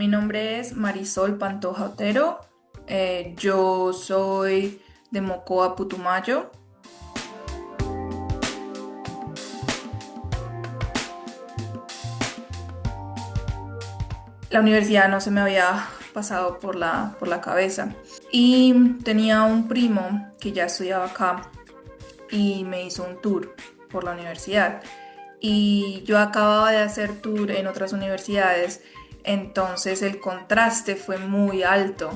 Mi nombre es Marisol Pantoja Otero. Yo soy de Mocoa, Putumayo. La universidad no se me había pasado por la cabeza. Y tenía un primo que ya estudiaba acá y me hizo un tour por la universidad. Y yo acababa de hacer tour en otras universidades, entonces el contraste fue muy alto.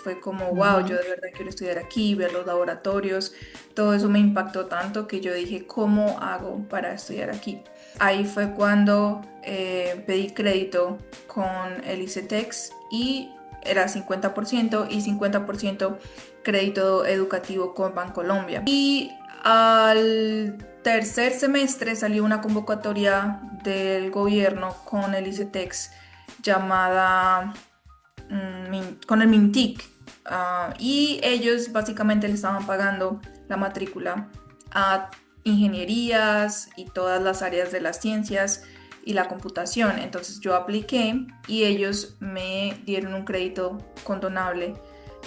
Fue como, wow, yo Ujú. de verdad quiero estudiar aquí, ver los laboratorios, todo eso me impactó tanto que yo dije, ¿cómo hago para estudiar aquí? Ahí fue cuando pedí crédito con el ICETEX y era 50% y 50% crédito educativo con Bancolombia. Y al tercer semestre salió una convocatoria del gobierno con el ICETEX llamada con el MINTIC. Y ellos básicamente le estaban pagando la matrícula a ingenierías y todas las áreas de las ciencias y la computación. Entonces yo apliqué y ellos me dieron un crédito condonable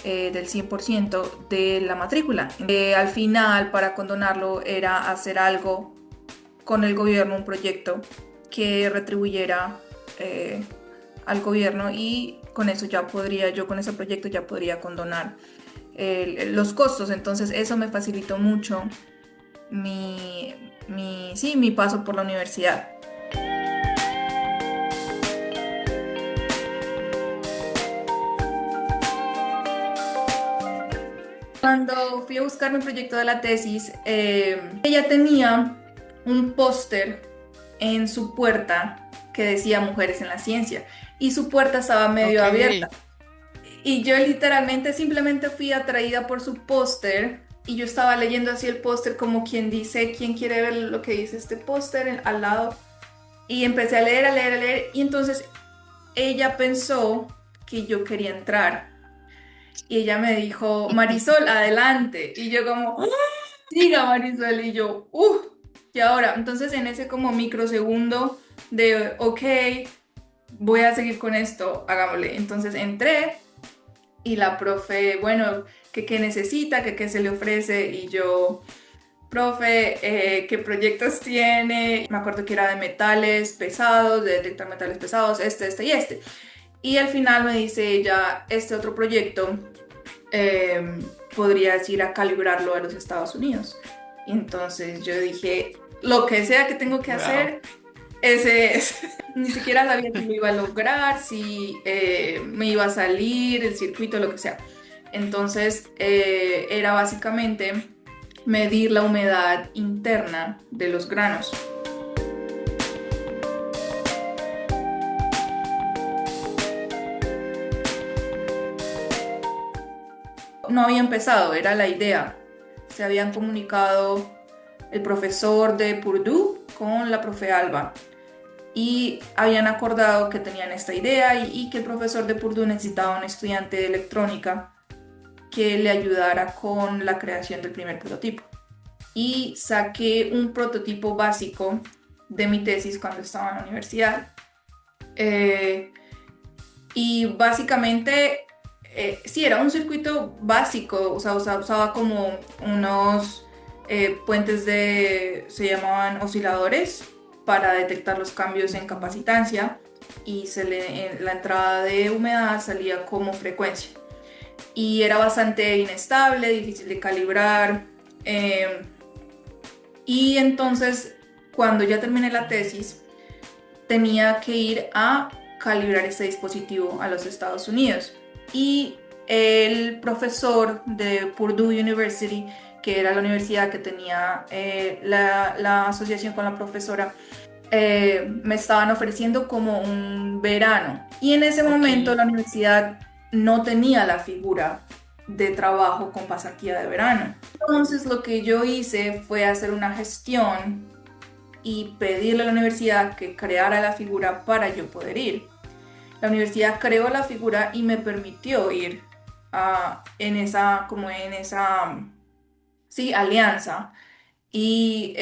del 100% de la matrícula. Al final, para condonarlo, era hacer algo con el gobierno, un proyecto que retribuyera eh, al gobierno y con eso ya podría, yo con ese proyecto ya podría condonar los costos. Entonces eso me facilitó mucho sí, mi paso por la universidad. Cuando fui a buscar mi proyecto de la tesis, ella tenía un póster en su puerta que decía Mujeres en la Ciencia y su puerta estaba medio Ok. abierta. Y yo literalmente simplemente fui atraída por su póster y yo estaba leyendo así el póster como quien dice, ¿quién quiere ver lo que dice este póster al lado? Y empecé a leer, a leer, a leer y entonces ella pensó que yo quería entrar y ella me dijo, Marisol, adelante. Y yo como, "Ah, siga Marisol", y yo, y ahora, entonces en ese como microsegundo de, ok, voy a seguir con esto, hagámosle. Entonces entré. Y la profe, bueno, que qué necesita, que qué se le ofrece. Y yo, profe, ¿qué proyectos tiene? Me acuerdo que era de metales pesados, de detectar metales pesados, este y este. Y al final me dice ella, este otro proyecto, eh, podrías ir a calibrarlo a los Estados Unidos. Y entonces yo dije, lo que sea que tengo que Wow. hacer, ese es. Ni siquiera sabía si lo iba a lograr, si me iba a salir el circuito, lo que sea. Entonces era básicamente medir la humedad interna de los granos. No había empezado, era la idea. Se habían comunicado el profesor de Purdue con la profe Alba y habían acordado que tenían esta idea y que el profesor de Purdue necesitaba un estudiante de electrónica que le ayudara con la creación del primer prototipo. Y saqué un prototipo básico de mi tesis cuando estaba en la universidad. Eh, y básicamente, sí, era un circuito básico, o sea, usaba como unos puentes se llamaban osciladores para detectar los cambios en capacitancia y en la entrada de humedad salía como frecuencia. Y era bastante inestable, difícil de calibrar. eh, y entonces, cuando ya terminé la tesis, tenía que ir a calibrar este dispositivo a los Estados Unidos. Y el profesor de Purdue University, que era la universidad que tenía la asociación con la profesora, me estaban ofreciendo como un verano. Y en ese Ok. momento la universidad no tenía la figura de trabajo con pasantía de verano. Entonces lo que yo hice fue hacer una gestión y pedirle a la universidad que creara la figura para yo poder ir. La universidad creó la figura y me permitió ir en esa, sí, alianza. Y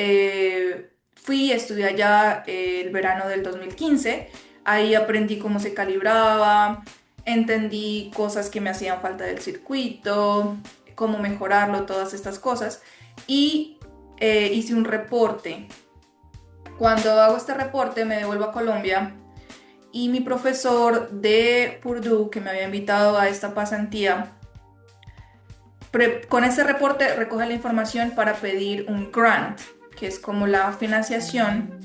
fui, estudié allá el verano del 2015. Ahí aprendí cómo se calibraba, entendí cosas que me hacían falta del circuito, cómo mejorarlo, todas estas cosas. Y hice un reporte. Cuando hago este reporte me devuelvo a Colombia y mi profesor de Purdue, que me había invitado a esta pasantía, con ese reporte recoge la información para pedir un grant, que es como la financiación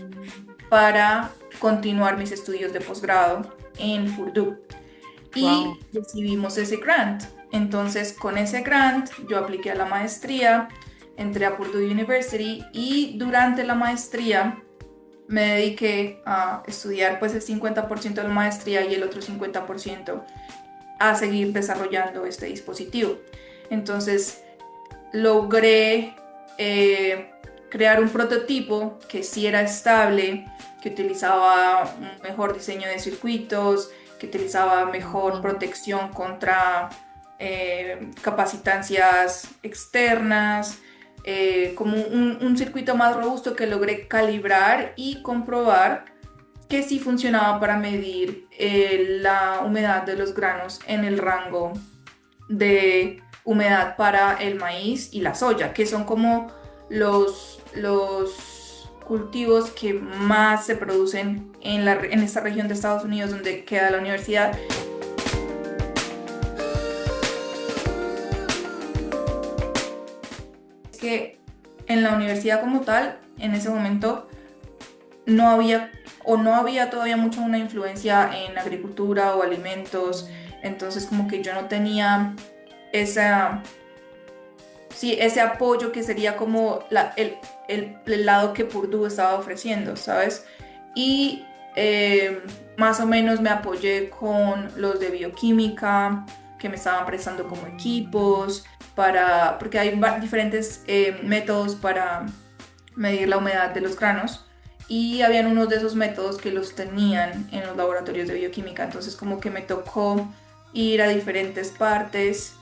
para continuar mis estudios de posgrado en Purdue. Wow. Y recibimos ese grant. Entonces, con ese grant, yo apliqué a la maestría, entré a Purdue University y durante la maestría me dediqué a estudiar pues el 50% de la maestría y el otro 50% a seguir desarrollando este dispositivo. Entonces, logré crear un prototipo que sí era estable, que utilizaba un mejor diseño de circuitos, que utilizaba mejor protección contra capacitancias externas, como un circuito más robusto que logré calibrar y comprobar que sí funcionaba para medir la humedad de los granos en el rango de humedad para el maíz y la soya, que son como los cultivos que más se producen en esta región de Estados Unidos donde queda la universidad. Es que en la universidad como tal, en ese momento, no había o no había todavía mucho una influencia en agricultura o alimentos, entonces como que yo no tenía esa sí, ese apoyo que sería como el lado que Purdue estaba ofreciendo, ¿sabes? Y más o menos me apoyé con los de bioquímica, que me estaban prestando como equipos, porque hay diferentes métodos para medir la humedad de los granos. Y habían unos de esos métodos que los tenían en los laboratorios de bioquímica, entonces como que me tocó ir a diferentes partes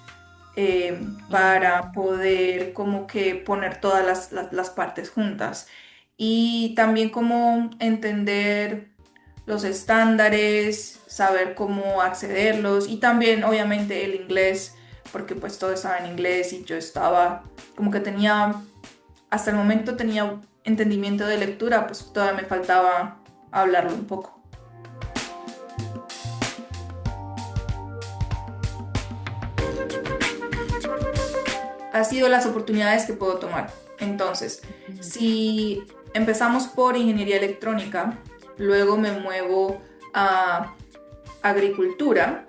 para poder como que poner todas las partes juntas y también como entender los estándares, saber cómo accederlos y también obviamente el inglés, porque pues todo estaba en inglés y yo estaba como que tenía, hasta el momento tenía entendimiento de lectura, pues todavía me faltaba hablarlo un poco. Ha sido las oportunidades que puedo tomar. Entonces, si empezamos por ingeniería electrónica, luego me muevo a agricultura,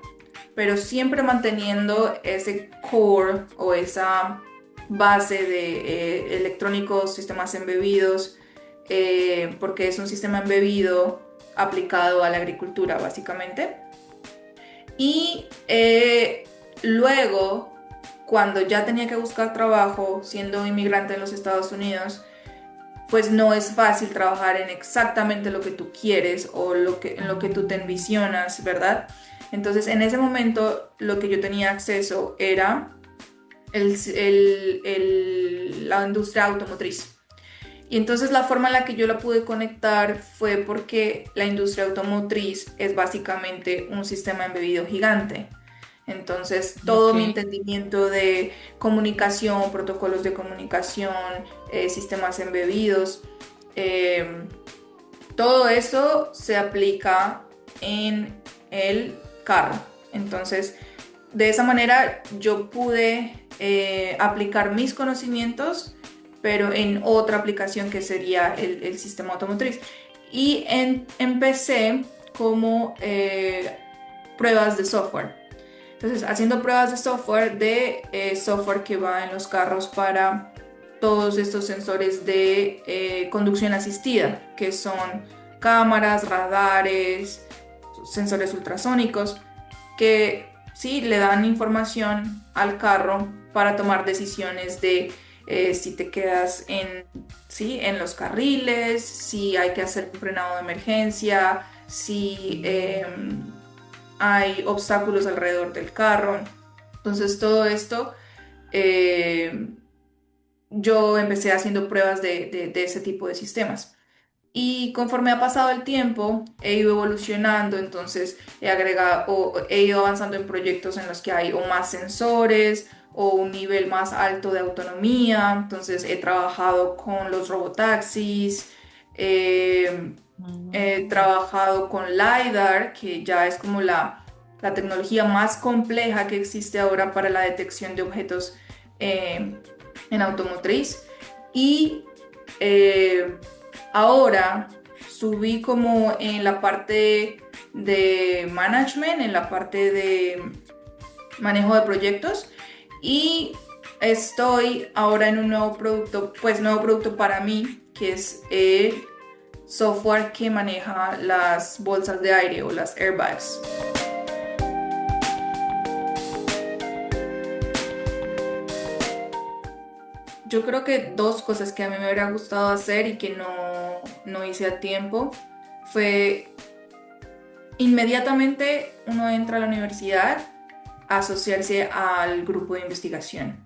pero siempre manteniendo ese core o esa base de electrónicos, sistemas embebidos, porque es un sistema embebido aplicado a la agricultura, básicamente. Y luego, cuando ya tenía que buscar trabajo, siendo inmigrante en los Estados Unidos, pues no es fácil trabajar en exactamente lo que tú quieres o en lo que tú te envisionas, ¿verdad? Entonces, en ese momento, lo que yo tenía acceso era la industria automotriz. Y entonces la forma en la que yo la pude conectar fue porque la industria automotriz es básicamente un sistema embebido gigante. Entonces todo mi Ok. entendimiento de comunicación, protocolos de comunicación, sistemas embebidos, eh, todo eso se aplica en el carro. Entonces, de esa manera yo pude aplicar mis conocimientos, pero en otra aplicación que sería el sistema automotriz. Y empecé como pruebas de software. Entonces, haciendo pruebas de software, software que va en los carros para todos estos sensores de conducción asistida, que son cámaras, radares, sensores ultrasónicos, que sí le dan información al carro para tomar decisiones de si te quedas sí, en los carriles, si hay que hacer un frenado de emergencia, si hay obstáculos alrededor del carro. Entonces todo esto, eh, yo empecé haciendo pruebas de ese tipo de sistemas. Y conforme ha pasado el tiempo, he ido evolucionando, entonces he agregado o he ido avanzando en proyectos en los que hay o más sensores o un nivel más alto de autonomía. Entonces he trabajado con los robotaxis, eh, he Mm, trabajado con LiDAR, que ya es como la tecnología más compleja que existe ahora para la detección de objetos eh, en automotriz. Y eh, ahora subí como en la parte de management, en la parte de manejo de proyectos y estoy ahora en un nuevo producto, pues nuevo producto para mí, que es el software que maneja las bolsas de aire o las airbags. Yo creo que dos cosas que a mí me hubiera gustado hacer y que no hice a tiempo fue inmediatamente uno entra a la universidad, asociarse al grupo de investigación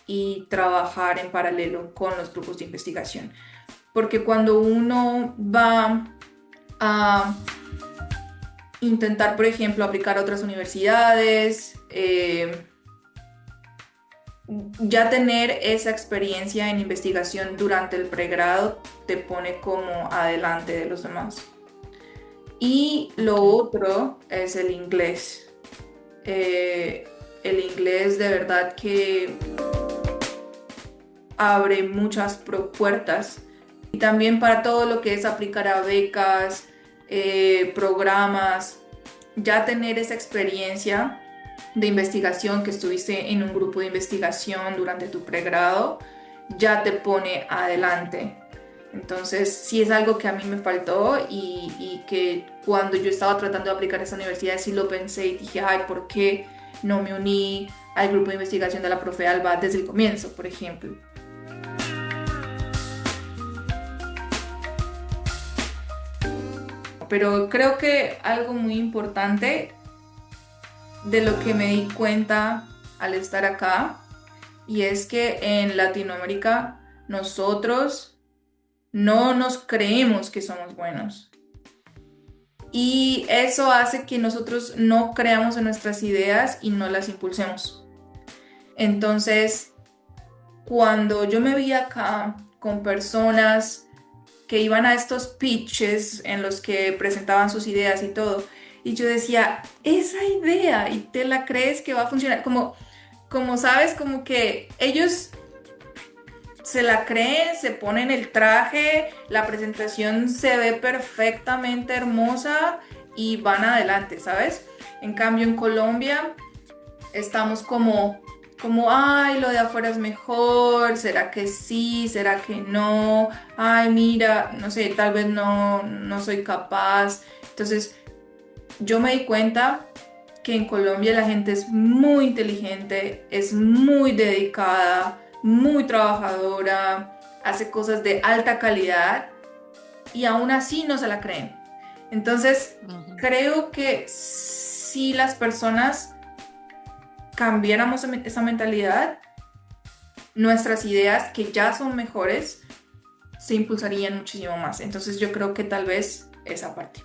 y trabajar en paralelo con los grupos de investigación. Porque cuando uno va a intentar, por ejemplo, aplicar a otras universidades, ya tener esa experiencia en investigación durante el pregrado te pone como adelante de los demás. Y lo ok. otro es el inglés. El inglés de verdad que abre muchas puertas y también para todo lo que es aplicar a becas, programas, ya tener esa experiencia de investigación que estuviste en un grupo de investigación durante tu pregrado, ya te pone adelante. Entonces, sí es algo que a mí me faltó y que cuando yo estaba tratando de aplicar a esa universidad, sí lo pensé y dije, ay, ¿por qué no me uní al grupo de investigación de la profe Alba desde el comienzo, por ejemplo? Pero creo que algo muy importante de lo que me di cuenta al estar acá, y es que en Latinoamérica nosotros no nos creemos que somos buenos. Y eso hace que nosotros no creamos en nuestras ideas y no las impulsemos. Entonces, cuando yo me vi acá con personas que iban a estos pitches en los que presentaban sus ideas y todo. Y yo decía, esa idea, y te la crees que va a funcionar, como sabes, como que ellos se la creen, se ponen el traje, la presentación se ve perfectamente hermosa y van adelante, ¿sabes? En cambio, en Colombia estamos ay, lo de afuera es mejor, ¿será que sí? ¿Será que no? Ay, mira, no sé, tal vez no soy capaz. Entonces, yo me di cuenta que en Colombia la gente es muy inteligente, es muy dedicada, muy trabajadora, hace cosas de alta calidad y aún así no se la creen. Entonces, Ujú. creo que si las personas cambiáramos esa mentalidad, nuestras ideas que ya son mejores se impulsarían muchísimo más. Entonces yo creo que tal vez esa parte.